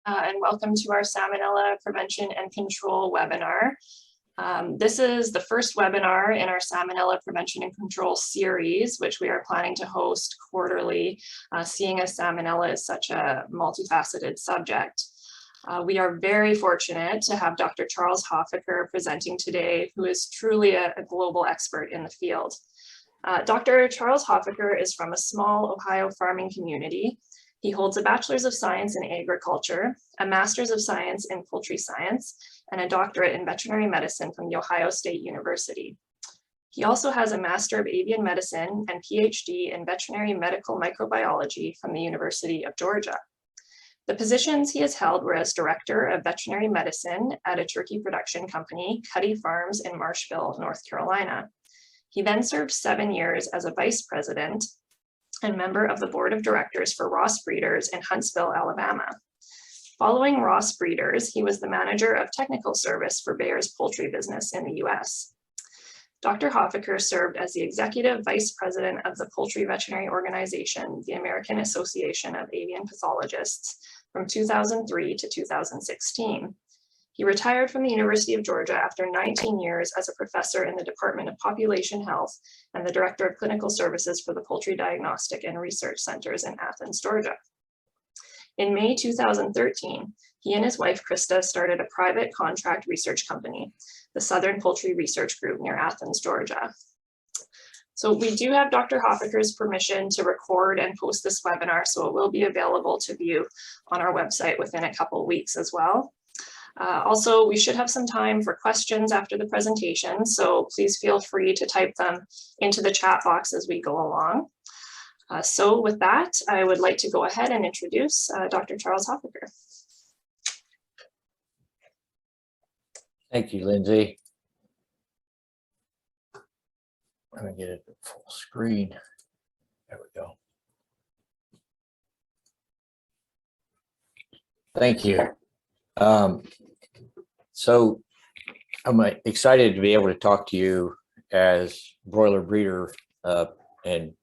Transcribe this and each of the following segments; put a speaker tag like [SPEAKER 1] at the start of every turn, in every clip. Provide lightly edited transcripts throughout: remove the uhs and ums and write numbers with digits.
[SPEAKER 1] And welcome to our Salmonella Prevention and Control webinar. This is the first webinar in our Salmonella Prevention and Control series, which we are planning to host quarterly, seeing as Salmonella is such a multifaceted subject. We are very fortunate to have Dr. Charles Hofacre presenting today, who is truly a global expert in the field. Dr. Charles Hofacre is from a small Ohio farming community. He holds a Bachelor's of Science in Agriculture, a Master's of Science in Poultry Science, and a doctorate in veterinary medicine from The Ohio State University. He also has a Master of Avian Medicine and PhD in Veterinary Medical Microbiology from the University of Georgia. The positions he has held were as Director of Veterinary Medicine at a turkey production company, Cuddy Farms in Marshville, North Carolina. He then served 7 years as a Vice President and member of the Board of Directors for Ross Breeders in Huntsville, Alabama. Following Ross Breeders, he was the Manager of Technical Service for Bayer's poultry business in the US. Dr. Hofacre served as the Executive Vice President of the Poultry Veterinary Organization, the American Association of Avian Pathologists, from 2003 to 2016. He retired from the University of Georgia after 19 years as a professor in the Department of Population Health and the Director of Clinical Services for the Poultry Diagnostic and Research Centers in Athens, Georgia. In May 2013, he and his wife, Krista, started a private contract research company, the Southern Poultry Research Group near Athens, Georgia. So we do have Dr. Hofacre's permission to record and post this webinar, so it will be available to view on our website within a couple of weeks as well. Also, we should have some time for questions after the presentation, so please feel free to type them into the chat box as we go along. So with that, I would like to go ahead and introduce Dr. Charles Hofacre.
[SPEAKER 2] Thank you, Lindsay. Let me get it full screen. There we go. Thank you. So I'm excited to be able to talk to you as broiler breeder, and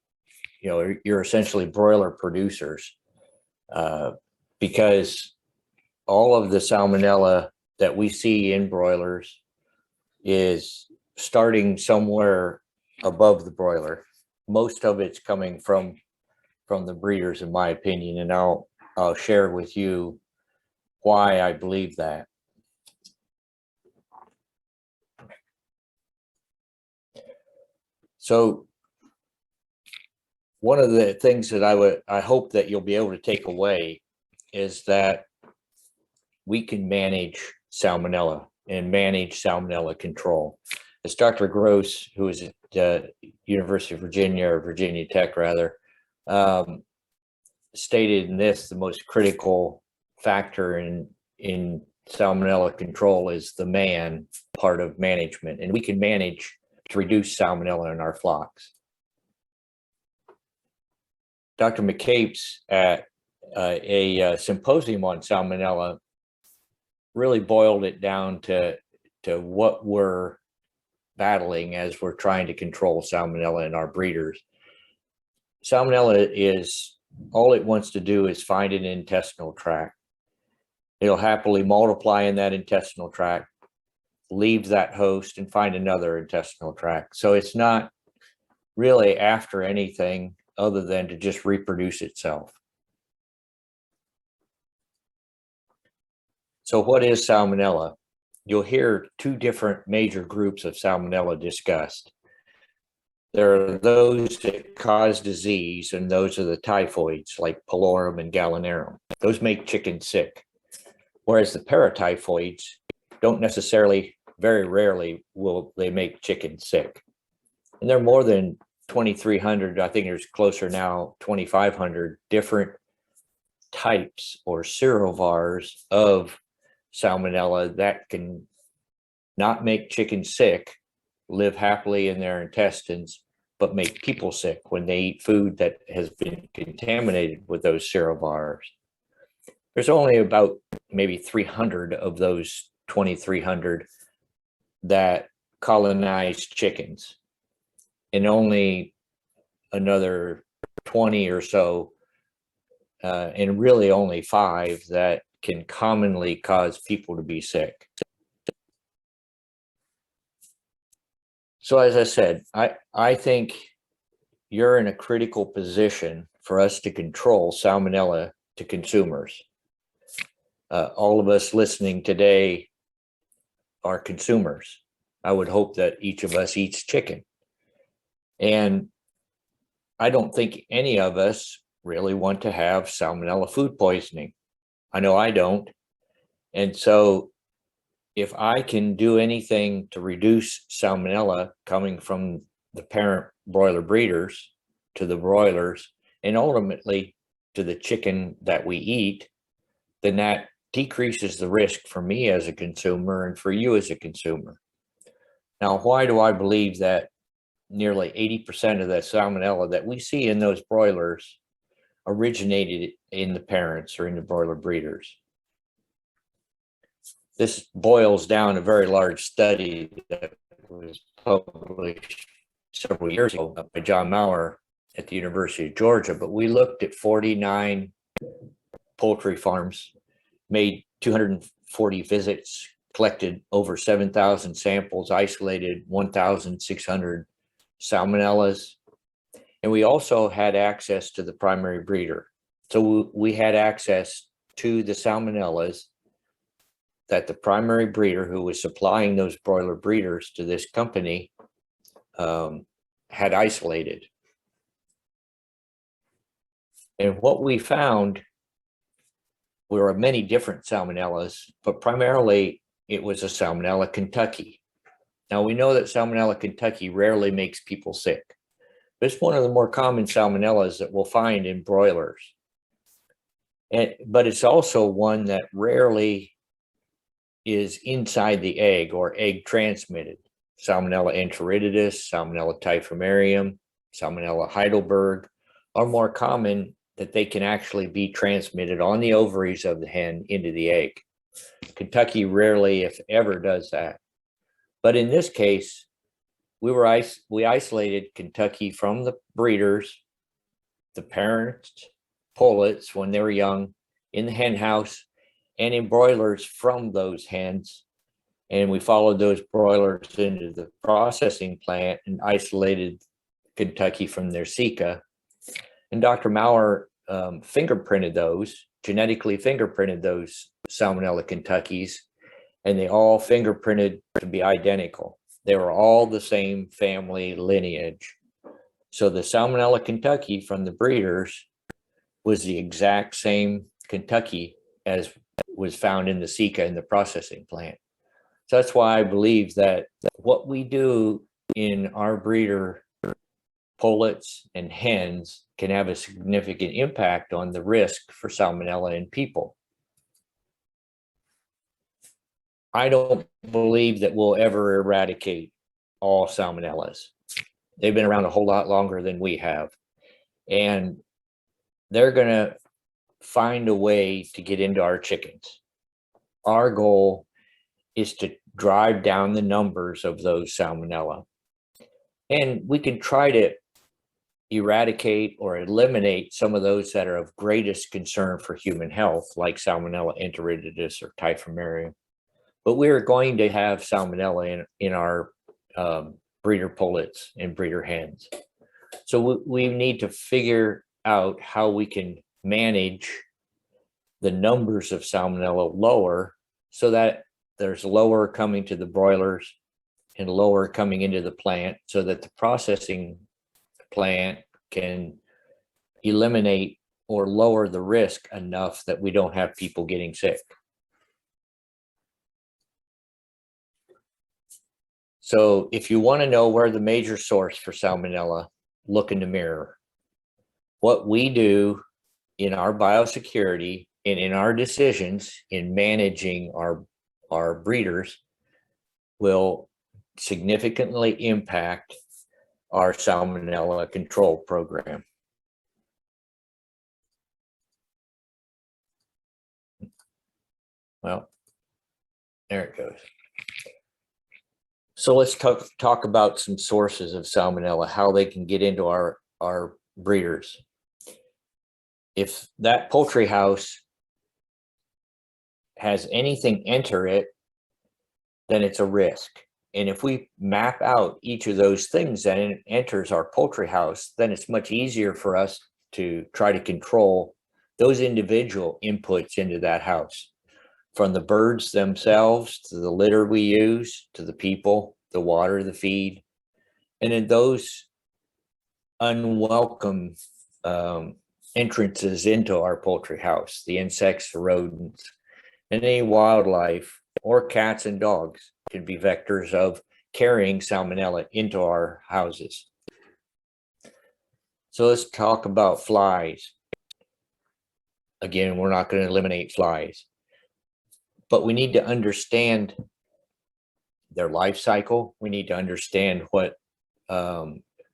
[SPEAKER 2] you're essentially broiler producers, because all of the salmonella that we see in broilers is starting somewhere above the broiler. Most of it's coming from the breeders, in my opinion, and I'll share with you why I believe that. So one of the things that I hope that you'll be able to take away is that we can manage salmonella and manage salmonella control. As Dr. Gross, who is at the University of Virginia, or Virginia Tech rather, stated in this, the most critical factor in salmonella control is the man part of management, and we can manage to reduce salmonella in our flocks. Dr. McCapes at a symposium on salmonella really boiled it down to what we're battling as we're trying to control salmonella in our breeders. Salmonella is, all it wants to do is find an intestinal tract. It'll happily multiply in that intestinal tract, leave that host, and find another intestinal tract. So it's not really after anything other than to just reproduce itself. So what is salmonella? You'll hear two different major groups of salmonella discussed. There are those that cause disease, and those are the typhoids like pylorium and gallinarum. Those make chickens sick. Whereas the paratyphoids don't necessarily, very rarely will they make chickens sick. And there are more than 2,300, I think there's closer now, 2,500 different types or serovars of salmonella that can not make chickens sick, live happily in their intestines, but make people sick when they eat food that has been contaminated with those serovars. There's only about maybe 300 of those 2,300 that colonize chickens, and only another 20 or so, and really only 5 that can commonly cause people to be sick. So as I said, I think you're in a critical position for us to control Salmonella to consumers. All of us listening today are consumers. I would hope that each of us eats chicken. And I don't think any of us really want to have Salmonella food poisoning. I know I don't. And so if I can do anything to reduce Salmonella coming from the parent broiler breeders to the broilers and ultimately to the chicken that we eat, then that decreases the risk for me as a consumer and for you as a consumer. Now, why do I believe that nearly 80% of the Salmonella that we see in those broilers originated in the parents or in the broiler breeders? This boils down a very large study that was published several years ago by John Maurer at the University of Georgia, but we looked at 49 poultry farms, made 240 visits, collected over 7,000 samples, isolated 1,600 Salmonellas, and we also had access to the primary breeder. So we had access to the Salmonellas that the primary breeder who was supplying those broiler breeders to this company had isolated. And what we found were many different Salmonellas, but primarily it was a Salmonella Kentucky. Now we know that Salmonella Kentucky rarely makes people sick. It's one of the more common Salmonellas that we'll find in broilers. But it's also one that rarely is inside the egg or egg transmitted. Salmonella enteritidis, Salmonella typhimurium, Salmonella heidelberg are more common that they can actually be transmitted on the ovaries of the hen into the egg. Kentucky rarely, if ever, does that. But in this case, we isolated Kentucky from the breeders, the parents, pullets when they were young, in the hen house, and in broilers from those hens. And we followed those broilers into the processing plant and isolated Kentucky from their ceca. And Dr. Maurer fingerprinted those, genetically fingerprinted those Salmonella Kentuckys, and they all fingerprinted to be identical. They were all the same family lineage. So the Salmonella Kentucky from the breeders was the exact same Kentucky as was found in the ceca in the processing plant. So that's why I believe that what we do in our breeder pullets and hens can have a significant impact on the risk for Salmonella in people. I don't believe that we'll ever eradicate all Salmonellas. They've been around a whole lot longer than we have. And they're going to find a way to get into our chickens. Our goal is to drive down the numbers of those Salmonella. And we can try to eradicate or eliminate some of those that are of greatest concern for human health, like Salmonella enteritidis or typhimurium. But we're going to have Salmonella in our breeder pullets and breeder hens. So we need to figure out how we can manage the numbers of Salmonella lower so that there's lower coming to the broilers and lower coming into the plant so that the processing plant can eliminate or lower the risk enough that we don't have people getting sick. So if you want to know where the major source for Salmonella, look in the mirror. What we do in our biosecurity and in our decisions in managing our breeders will significantly impact our Salmonella control program. Well, there it goes. So let's talk about some sources of Salmonella, how they can get into our breeders. If that poultry house has anything enter it, then it's a risk. And if we map out each of those things that enters our poultry house, then it's much easier for us to try to control those individual inputs into that house, from the birds themselves to the litter we use, to the people, the water, the feed, and then those unwelcome entrances into our poultry house, the insects, the rodents, and any wildlife or cats and dogs can be vectors of carrying salmonella into our houses. So let's talk about flies. Again, we're not going to eliminate flies, but we need to understand their life cycle. We need to understand what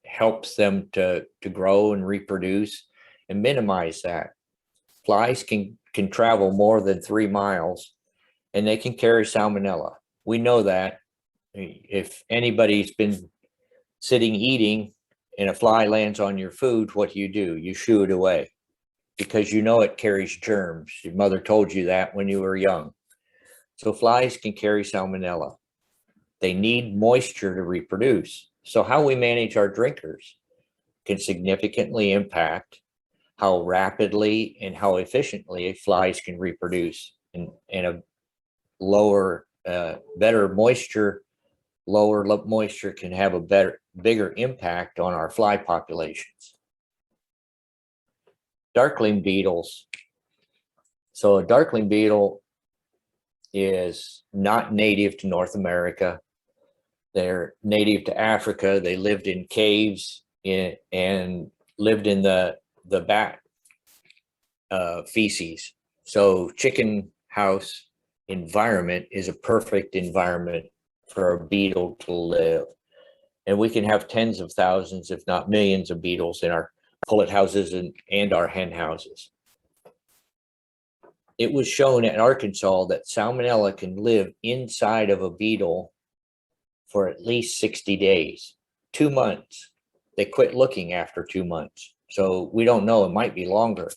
[SPEAKER 2] helps them to grow and reproduce and minimize that. Flies can travel more than 3 miles and they can carry salmonella. We know that. If anybody's been sitting eating and a fly lands on your food, what do? You shoo it away because you know it carries germs. Your mother told you that when you were young. So flies can carry salmonella. They need moisture to reproduce. So how we manage our drinkers can significantly impact how rapidly and how efficiently flies can reproduce. And a lower, better moisture, lower moisture can have a bigger impact on our fly populations. Darkling beetles. So a darkling beetle is not native to North America. They're native to Africa. They lived in caves and lived in the bat feces. So chicken house environment is a perfect environment for a beetle to live. And we can have tens of thousands, if not millions of beetles in our pullet houses and our hen houses. It was shown in Arkansas that salmonella can live inside of a beetle for at least 60 days, 2 months. They quit looking after 2 months. So we don't know, it might be longer.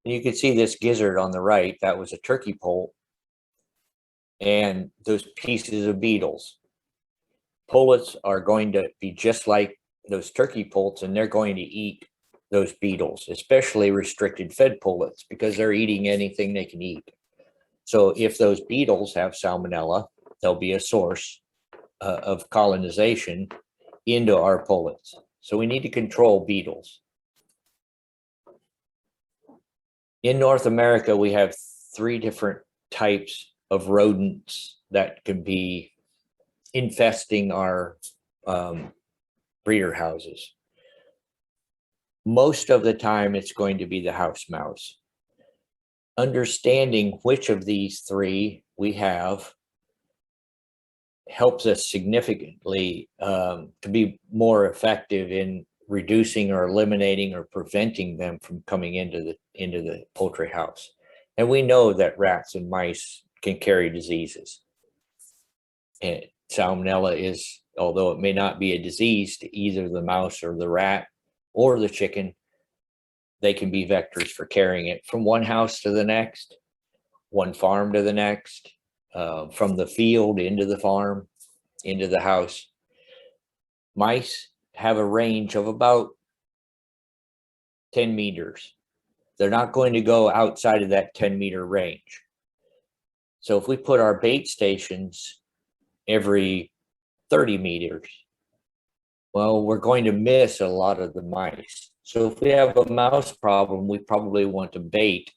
[SPEAKER 2] And you can see this gizzard on the right, that was a turkey poult, and those pieces of beetles. Pullets are going to be just like those turkey poults, and they're going to eat those beetles, especially restricted fed pullets, because they're eating anything they can eat. So if those beetles have salmonella, there'll be a source of colonization into our pullets. So we need to control beetles. In North America, we have 3 different types of rodents that can be infesting our breeder houses. Most of the time, it's going to be the house mouse. Understanding which of these 3 we have helps us significantly to be more effective in reducing or eliminating or preventing them from coming into the poultry house. And we know that rats and mice can carry diseases. And salmonella is, although it may not be a disease to either the mouse or the rat or the chicken, they can be vectors for carrying it from one house to the next, one farm to the next, from the field into the farm, into the house. Mice have a range of about 10 meters. They're not going to go outside of that 10-meter range. So if we put our bait stations every 30 meters, well, we're going to miss a lot of the mice. So if we have a mouse problem, we probably want to bait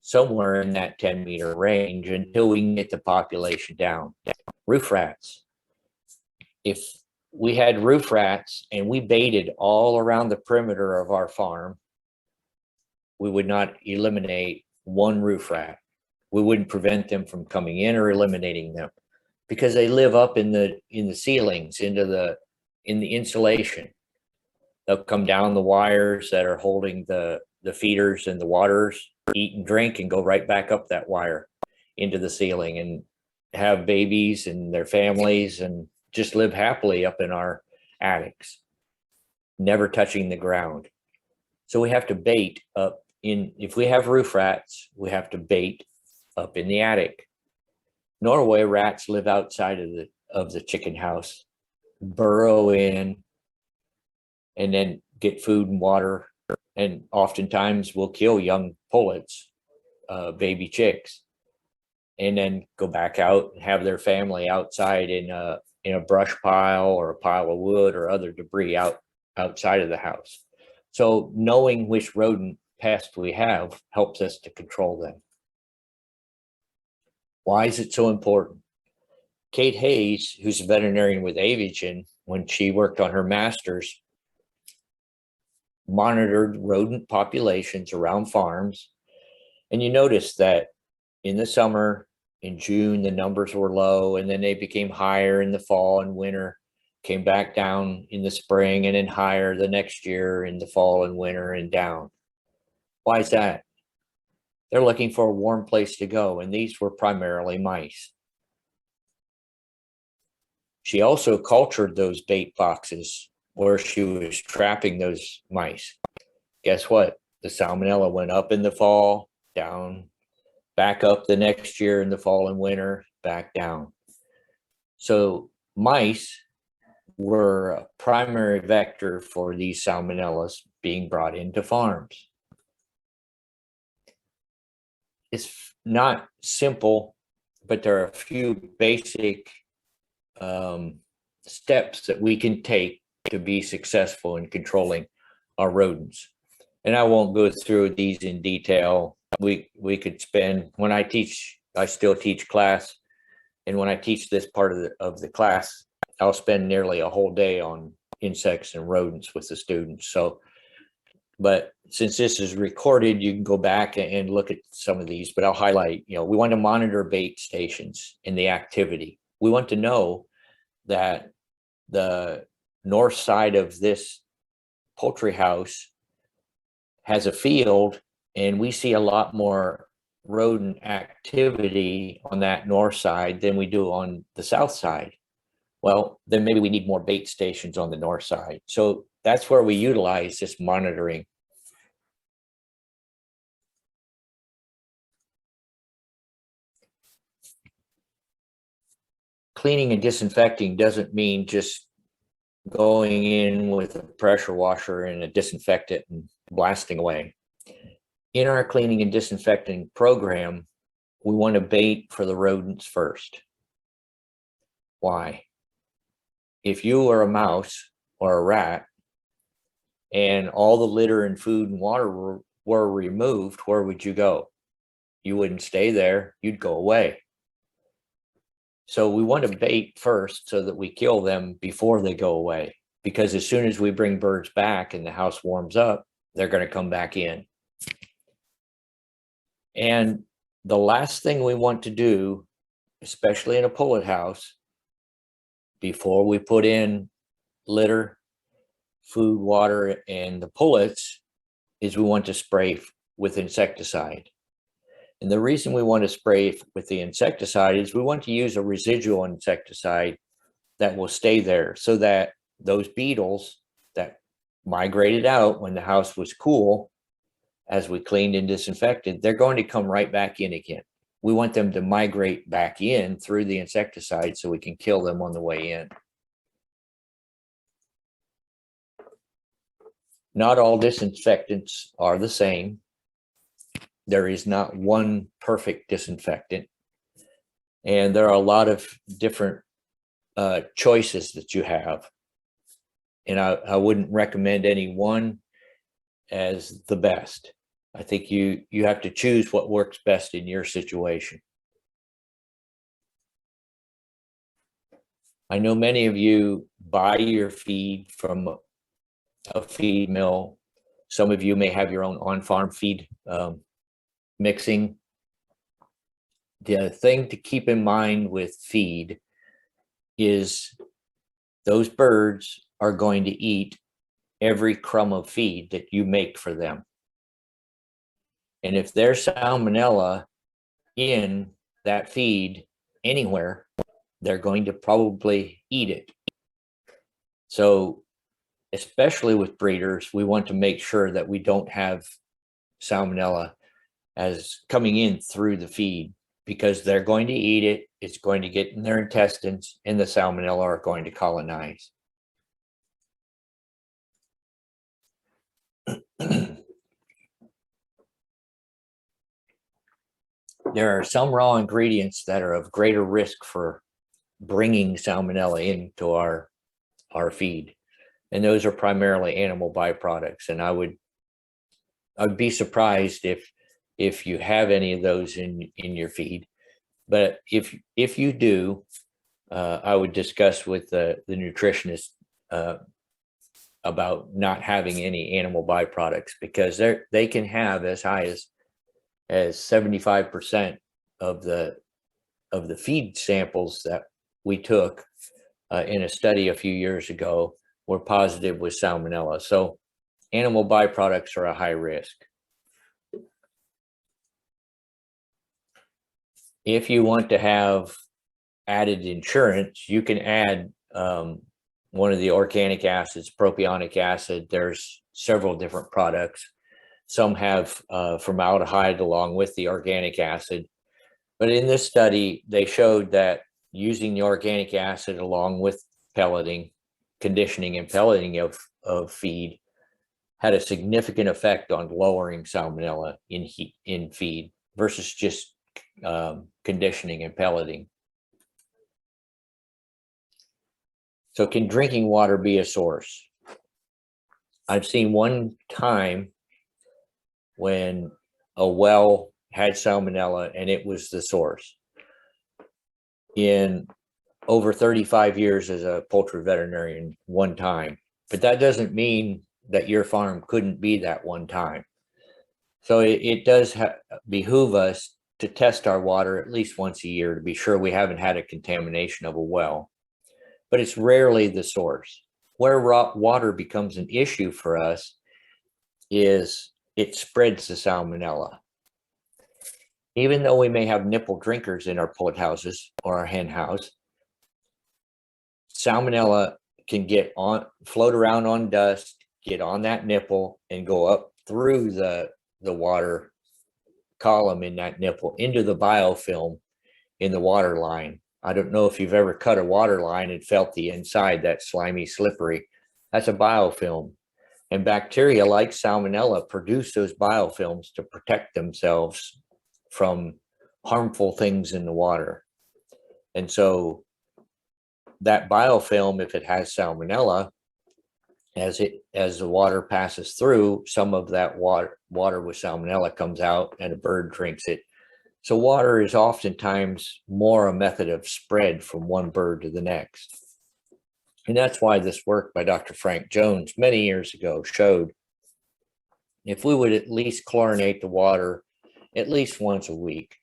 [SPEAKER 2] somewhere in that 10-meter range until we can get the population down. Roof rats. If we had roof rats and we baited all around the perimeter of our farm, we would not eliminate one roof rat. We wouldn't prevent them from coming in or eliminating them because they live up in the ceilings, in the insulation. They'll come down the wires that are holding the feeders and the waters, eat and drink, and go right back up that wire into the ceiling and have babies and their families and just live happily up in our attics, never touching the ground. So we have to bait up in, if we have roof rats, we have to bait up in the attic. Norway rats live outside of the chicken house, burrow in, and then get food and water, and oftentimes will kill young pullets, baby chicks, and then go back out and have their family outside in a brush pile or a pile of wood or other debris outside of the house. So knowing which rodent pests we have helps us to control them. Why is it so important? Kate Hayes, who's a veterinarian with Avigen, when she worked on her master's, monitored rodent populations around farms. And you notice that in the summer, in June, the numbers were low, and then they became higher in the fall and winter, came back down in the spring, and then higher the next year in the fall and winter and down. Why is that? They're looking for a warm place to go, and these were primarily mice. She also cultured those bait boxes where she was trapping those mice. Guess what? The salmonella went up in the fall, down, back up the next year in the fall and winter, back down. So mice were a primary vector for these salmonellas being brought into farms. It's not simple, but there are a few basic steps that we can take to be successful in controlling our rodents. And I won't go through these in detail. We could spend, when I teach, I still teach class, and when I teach this part of the class, I'll spend nearly a whole day on insects and rodents with the students. So, but since this is recorded, you can go back and look at some of these, but I'll highlight, we want to monitor bait stations and the activity. We want to know that the north side of this poultry house has a field, and we see a lot more rodent activity on that north side than we do on the south side. Well, then maybe we need more bait stations on the north side. So that's where we utilize this monitoring. Cleaning and disinfecting doesn't mean just going in with a pressure washer and a disinfectant and blasting away. In our cleaning and disinfecting program, we want to bait for the rodents first. Why? If you were a mouse or a rat and all the litter and food and water were removed, where would you go? You wouldn't stay there, you'd go away. So we want to bait first so that we kill them before they go away, because as soon as we bring birds back and the house warms up, they're going to come back in. And the last thing we want to do, especially in a pullet house, before we put in litter, food, water, and the pullets, is we want to spray with insecticide. And the reason we want to spray with the insecticide is we want to use a residual insecticide that will stay there, so that those beetles that migrated out when the house was cool, as we cleaned and disinfected, they're going to come right back in again. We want them to migrate back in through the insecticide so we can kill them on the way in. Not all disinfectants are the same. There is not one perfect disinfectant, and there are a lot of different choices that you have. And I wouldn't recommend any one as the best. I think you have to choose what works best in your situation. I know many of you buy your feed from a feed mill. Some of you may have your own on-farm feed mixing. The thing to keep in mind with feed is those birds are going to eat every crumb of feed that you make for them. And if there's salmonella in that feed anywhere, they're going to probably eat it. So especially with breeders, we want to make sure that we don't have salmonella as coming in through the feed. because they're going to eat it. It's going to get in their intestines, and the salmonella are going to colonize. There are some raw ingredients that are of greater risk for bringing salmonella into our feed, and those are primarily animal byproducts. And I'd be surprised if you have any of those in your feed, but if you do, I would discuss with the nutritionist about not having any animal byproducts, because they can have as high as 75% of the feed samples that we took in a study a few years ago were positive with salmonella. So animal byproducts are a high risk. If you want to have added insurance, you can add one of the organic acids, propionic acid. There's several different products. Some have formaldehyde along with the organic acid. But in this study, they showed that using the organic acid along with pelleting, conditioning and pelleting of feed had a significant effect on lowering salmonella in feed versus just conditioning and pelleting. So can drinking water be a source? I've seen one time when a well had salmonella and it was the source. In over 35 years as a poultry veterinarian, one time. But that doesn't mean that your farm couldn't be that one time. So it does behoove us to test our water at least once a year to be sure we haven't had a contamination of a well. But it's rarely the source. Where raw water becomes an issue for us is it spreads the salmonella. Even though we may have nipple drinkers in our pullet houses or our hen house, salmonella can float around on dust, get on that nipple, and go up through the water column in that nipple into the biofilm in the water line. I don't know if you've ever cut a water line and felt the inside, that slimy, slippery. That's a biofilm. And bacteria like salmonella produce those biofilms to protect themselves from harmful things in the water. And so that biofilm, if it has salmonella, as the water passes through, some of that water with salmonella comes out and a bird drinks it. So water is oftentimes more a method of spread from one bird to the next. And that's why this work by Dr. Frank Jones many years ago showed if we would at least chlorinate the water at least once a week,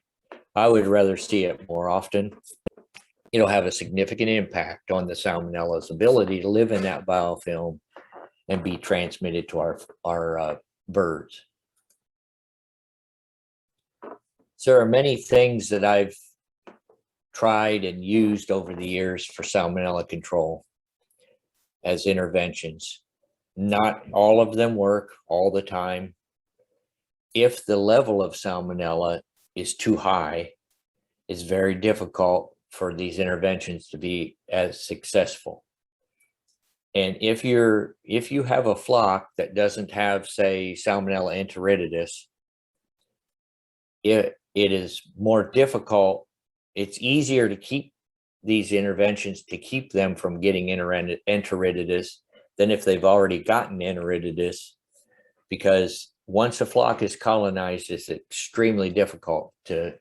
[SPEAKER 2] I would rather see it more often. It'll have a significant impact on the salmonella's ability to live in that biofilm and be transmitted to our birds. So there are many things that I've tried and used over the years for salmonella control as interventions. Not all of them work all the time. If the level of salmonella is too high, it's very difficult for these interventions to be as successful. And if you have a flock that doesn't have, say, Salmonella enteritidis, it is more difficult. It's easier to keep these interventions to keep them from getting enteritidis than if they've already gotten enteritidis, because once a flock is colonized, it's extremely difficult to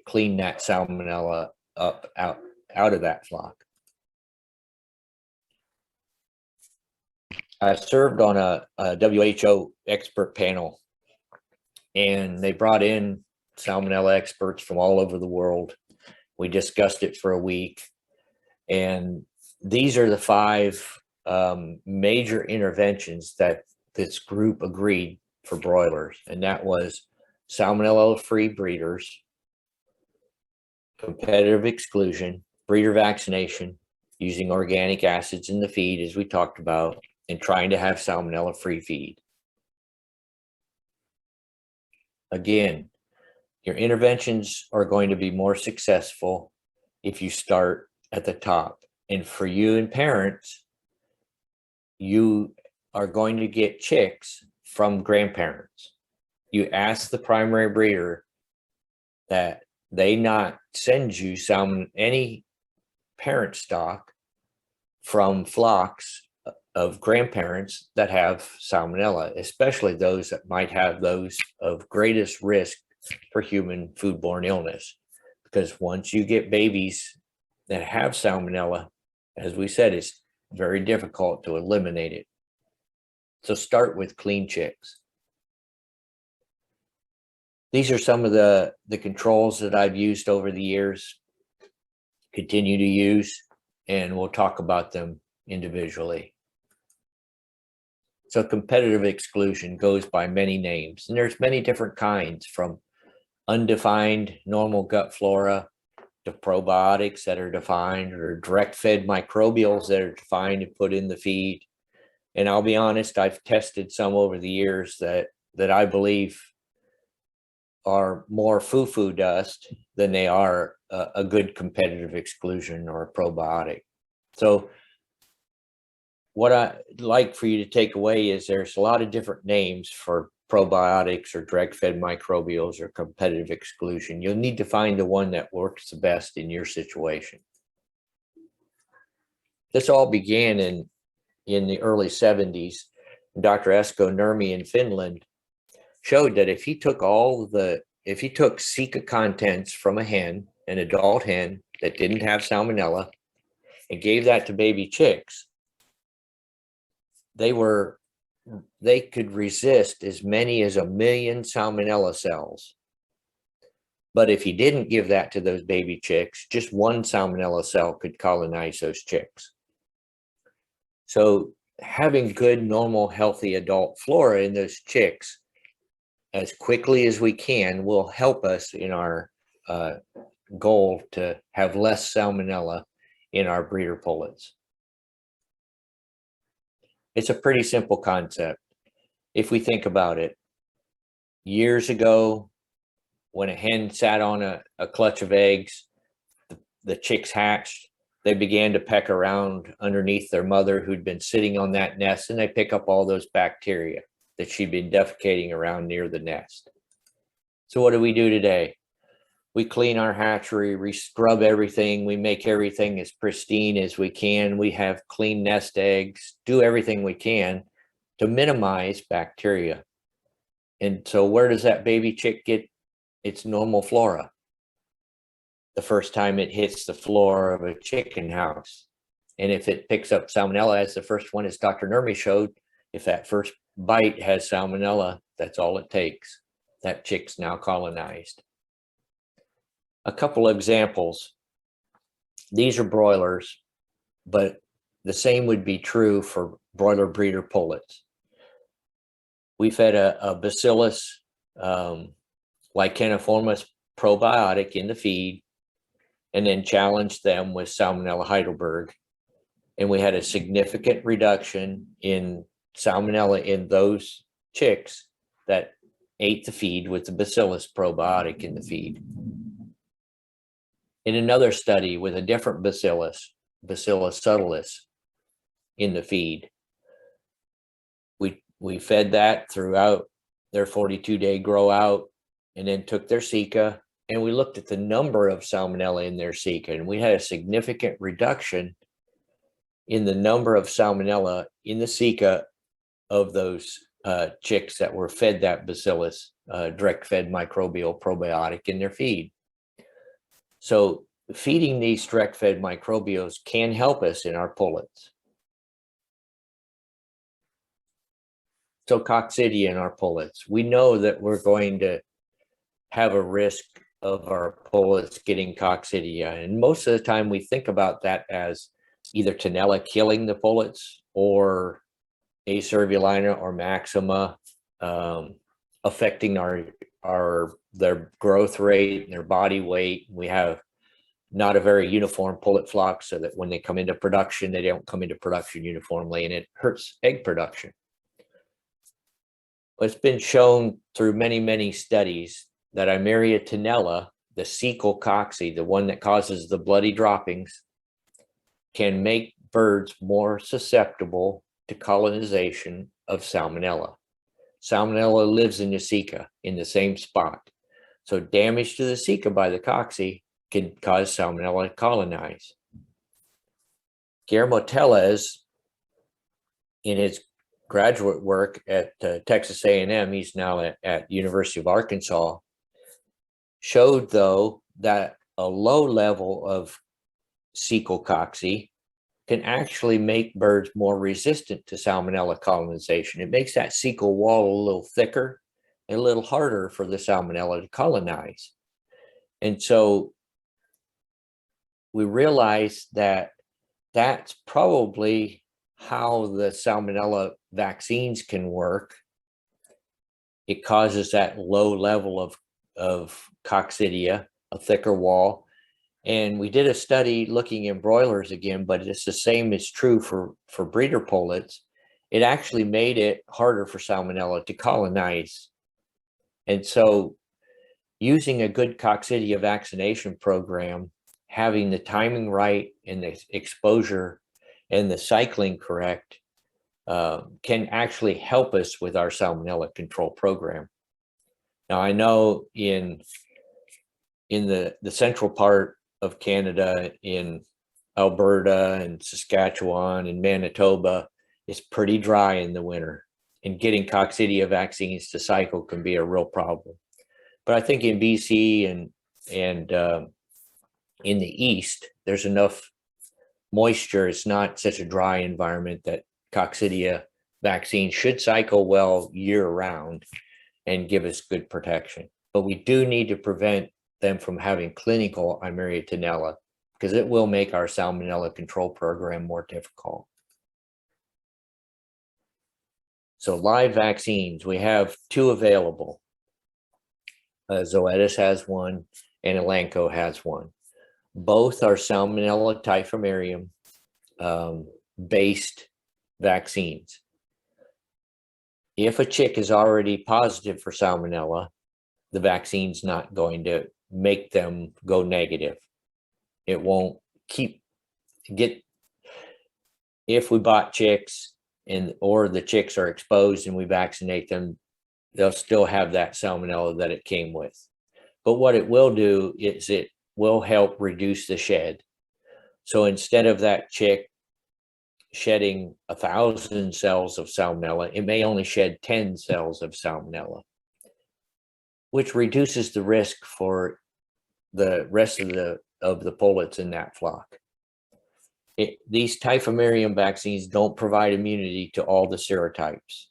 [SPEAKER 2] clean that salmonella up out of that flock. I served on a WHO expert panel, and they brought in salmonella experts from all over the world. We discussed it for a week, and these are the 5 major interventions that this group agreed for broilers, and that was salmonella-free breeders, competitive exclusion, breeder vaccination, using organic acids in the feed, as we talked about, and trying to have salmonella-free feed. Again, Your interventions are going to be more successful if you start at the top. And for you and parents, you are going to get chicks from grandparents. You ask the primary breeder that they not send you any parent stock from flocks of grandparents that have salmonella, especially those that might have those of greatest risk for human foodborne illness. Because once you get babies that have salmonella, as we said, it's very difficult to eliminate it. So start with clean chicks. These are some of the controls that I've used over the years, continue to use, and we'll talk about them individually. So competitive exclusion goes by many names, and there's many different kinds, from undefined normal gut flora to probiotics that are defined, or direct fed microbials that are defined and put in the feed. And I'll be honest, I've tested some over the years that I believe are more foo-foo dust than they are a good competitive exclusion or a probiotic. So what I'd like for you to take away is there's a lot of different names for probiotics or direct-fed microbials or competitive exclusion. You'll need to find the one that works the best in your situation. This all began in the early 70s. Dr. Esko Nurmi in Finland showed that if he took Sika contents from a hen, an adult hen that didn't have salmonella, and gave that to baby chicks, they could resist as many as 1 million salmonella cells. But if he didn't give that to those baby chicks, just one salmonella cell could colonize those chicks. So having good, normal, healthy adult flora in those chicks as quickly as we can will help us in our goal to have less salmonella in our breeder pullets. It's a pretty simple concept. If we think about it, years ago, when a hen sat on a clutch of eggs, the chicks hatched, they began to peck around underneath their mother who'd been sitting on that nest, and they pick up all those bacteria that she'd been defecating around near the nest. So what do we do today? We clean our hatchery, we scrub everything, we make everything as pristine as we can. We have clean nest eggs, do everything we can to minimize bacteria. And so where does that baby chick get its normal flora? The first time it hits the floor of a chicken house. And if it picks up salmonella as the first one, as Dr. Nurmi showed, if that first bite has salmonella, that's all it takes. That chick's now colonized. A couple of examples. These are broilers, but the same would be true for broiler breeder pullets. We fed a Bacillus licheniformis probiotic in the feed, and then challenged them with Salmonella Heidelberg. And we had a significant reduction in salmonella in those chicks that ate the feed with the Bacillus probiotic in the feed. In another study with a different Bacillus, Bacillus subtilis, in the feed, we fed that throughout their 42-day grow out, and then took their Sika, and we looked at the number of salmonella in their Sika, and we had a significant reduction in the number of salmonella in the Sika of those chicks that were fed that Bacillus direct-fed microbial probiotic in their feed. So feeding these direct-fed microbials can help us in our pullets. So coccidia in our pullets. We know that we're going to have a risk of our pullets getting coccidia. And most of the time we think about that as either Tenella killing the pullets or Acervulina or Maxima affecting their growth rate and their body weight. We have not a very uniform pullet flock, so that when they come into production, they don't come into production uniformly, and it hurts egg production. It's been shown through many, many studies that Eimeria tenella, the cecal cocci, the one that causes the bloody droppings, can make birds more susceptible to colonization of Salmonella. Salmonella lives in the ceca in the same spot. So damage to the ceca by the cocci can cause Salmonella to colonize. Guillermo Tellez, in his graduate work at Texas A&M, he's now at University of Arkansas, showed though that a low level of cecal cocci can actually make birds more resistant to Salmonella colonization. It makes that cecal wall a little thicker and a little harder for the Salmonella to colonize. And so we realized that that's probably how the Salmonella vaccines can work. It causes that low level of coccidia, a thicker wall. And we did a study looking in broilers again, but it's the same is true for breeder pullets. It actually made it harder for Salmonella to colonize. And so using a good coccidia vaccination program, having the timing right and the exposure and the cycling correct can actually help us with our Salmonella control program. Now, I know in the central part of Canada, in Alberta and Saskatchewan and Manitoba, it's pretty dry in the winter, and getting coccidia vaccines to cycle can be a real problem. But I think in BC and in the east, there's enough moisture. It's not such a dry environment that coccidia vaccines should cycle well year round and give us good protection. But we do need to prevent them from having clinical Eimeria tenella, because it will make our Salmonella control program more difficult. So live vaccines, we have 2 available. Zoetis has one and Elanco has one. Both are Salmonella typhimurium based vaccines. If a chick is already positive for Salmonella, the vaccine's not going to make them go negative. It won't if we bought chicks or the chicks are exposed and we vaccinate them, they'll still have that Salmonella that it came with. But what it will do is it will help reduce the shed. So instead of that chick shedding 1,000 cells of Salmonella, it may only shed 10 cells of Salmonella, which reduces the risk for the rest of the pullets in that flock. These typhimurium vaccines don't provide immunity to all the serotypes.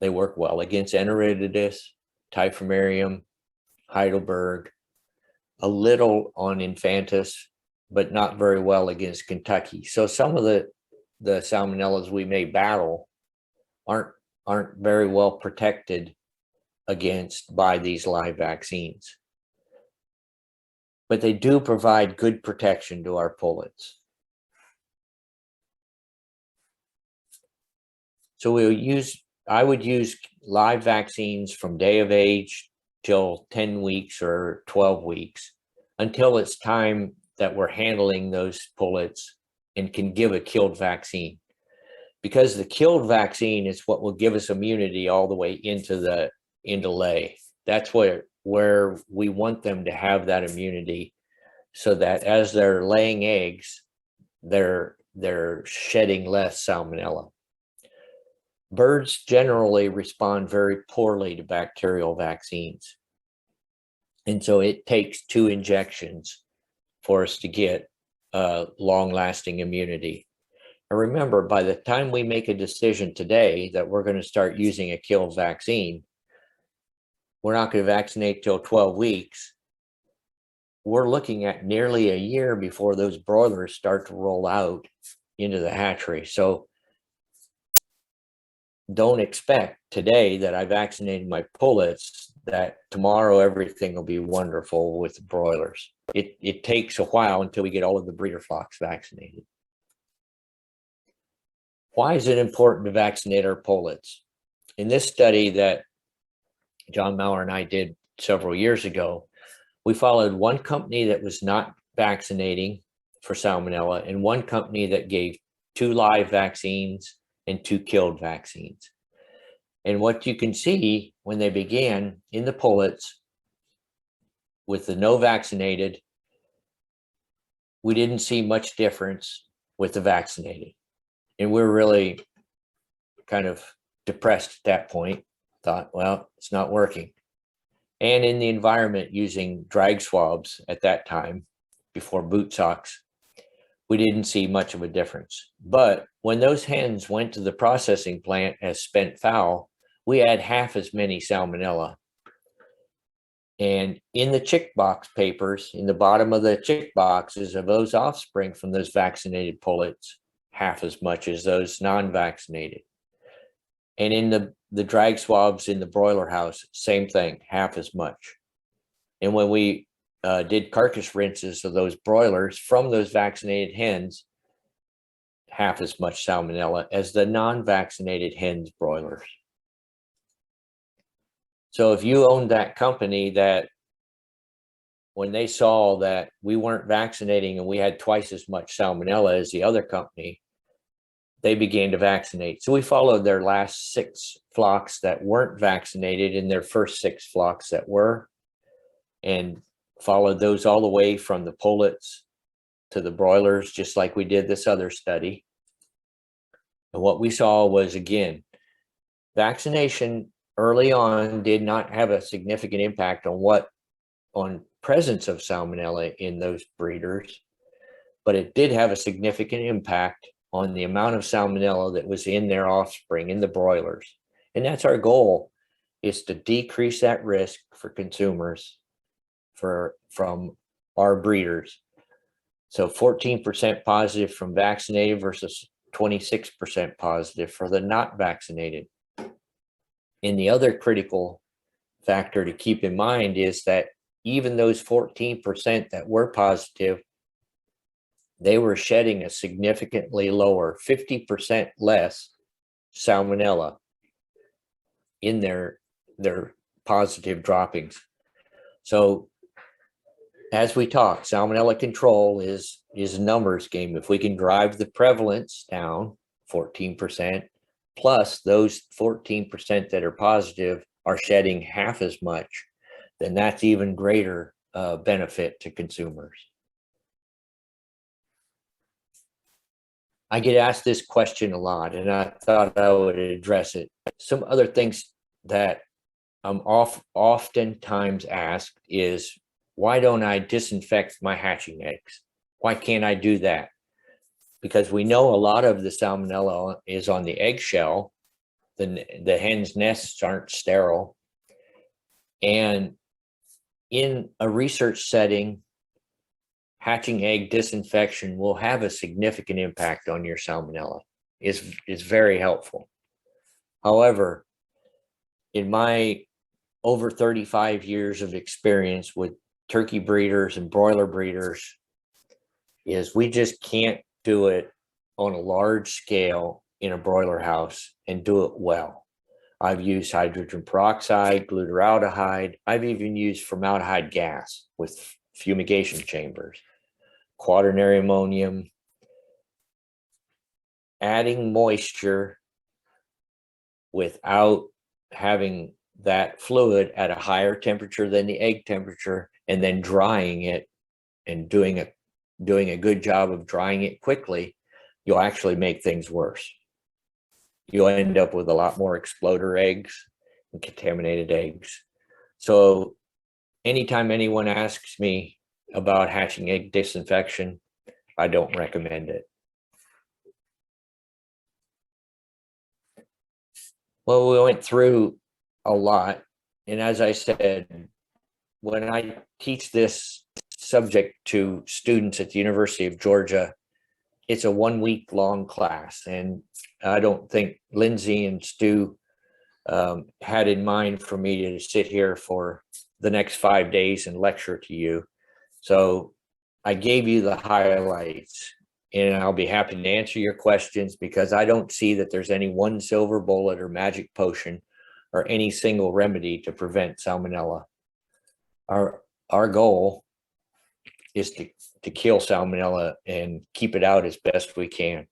[SPEAKER 2] They work well against Enteritidis, typhimurium, Heidelberg, a little on Infantis, but not very well against Kentucky. So some of the Salmonellas we may battle aren't very well protected against by these live vaccines. But they do provide good protection to our pullets. So I would use live vaccines from day of age till 10 weeks or 12 weeks until it's time that we're handling those pullets and can give a killed vaccine. Because the killed vaccine is what will give us immunity all the way into lay. That's where we want them to have that immunity, so that as they're laying eggs, they're shedding less Salmonella. Birds generally respond very poorly to bacterial vaccines. And so it takes 2 injections for us to get long-lasting immunity. And remember, by the time we make a decision today that we're going to start using a killed vaccine, we're not going to vaccinate till 12 weeks. We're looking at nearly a year before those broilers start to roll out into the hatchery. So don't expect today that I vaccinated my pullets that tomorrow everything will be wonderful with the broilers. It takes a while until we get all of the breeder flocks vaccinated. Why is it important to vaccinate our pullets? In this study that John Maurer and I did several years ago, we followed one company that was not vaccinating for salmonella and one company that gave 2 live vaccines and 2 killed vaccines. And what you can see when they began in the pullets with the no vaccinated, we didn't see much difference with the vaccinated. And we're really kind of depressed at that point, thought, well, it's not working. And in the environment using drag swabs at that time, before boot socks, we didn't see much of a difference. But when those hens went to the processing plant as spent fowl, we had half as many salmonella. And in the chick box papers, in the bottom of the chick boxes of those offspring from those vaccinated pullets, half as much as those non-vaccinated. And in the drag swabs in the broiler house, same thing, half as much. And when we did carcass rinses of those broilers from those vaccinated hens, half as much salmonella as the non-vaccinated hens broilers. So if you owned that company that when they saw that we weren't vaccinating and we had twice as much salmonella as the other company, they began to vaccinate. So we followed their last 6 flocks that weren't vaccinated and their first 6 flocks that were, and followed those all the way from the pullets to the broilers, just like we did this other study. And what we saw was, again, vaccination early on did not have a significant impact on presence of salmonella in those breeders, but it did have a significant impact on the amount of salmonella that was in their offspring, in the broilers. And that's our goal, is to decrease that risk for consumers from our breeders. So 14% positive from vaccinated versus 26% positive for the not vaccinated. And the other critical factor to keep in mind is that even those 14% that were positive, they were shedding a significantly lower, 50% less salmonella in their positive droppings. So as we talk, salmonella control is a numbers game. If we can drive the prevalence down 14%, plus those 14% that are positive are shedding half as much, then that's even greater benefit to consumers. I get asked this question a lot, and I thought I would address it. Some other things that I'm oftentimes asked is, why don't I disinfect my hatching eggs? Why can't I do that? Because we know a lot of the salmonella is on the eggshell. The hen's nests aren't sterile. And in a research setting, hatching egg disinfection will have a significant impact on your salmonella. Is very helpful. However, in my over 35 years of experience with turkey breeders and broiler breeders, is we just can't do it on a large scale in a broiler house and do it well. I've used hydrogen peroxide, glutaraldehyde. I've even used formaldehyde gas with fumigation chambers, quaternary ammonium. Adding moisture without having that fluid at a higher temperature than the egg temperature, and then drying it and doing a good job of drying it quickly, you'll actually make things worse. You'll end up with a lot more exploder eggs and contaminated eggs. So anytime anyone asks me about hatching egg disinfection, I don't recommend it. Well, we went through a lot. And as I said, when I teach this subject to students at the University of Georgia, it's a 1 week long class. And I don't think Lindsay and Stu had in mind for me to sit here for the next 5 days and lecture to you. So I gave you the highlights, and I'll be happy to answer your questions, because I don't see that there's any one silver bullet or magic potion or any single remedy to prevent salmonella. Our goal is to kill salmonella and keep it out as best we can.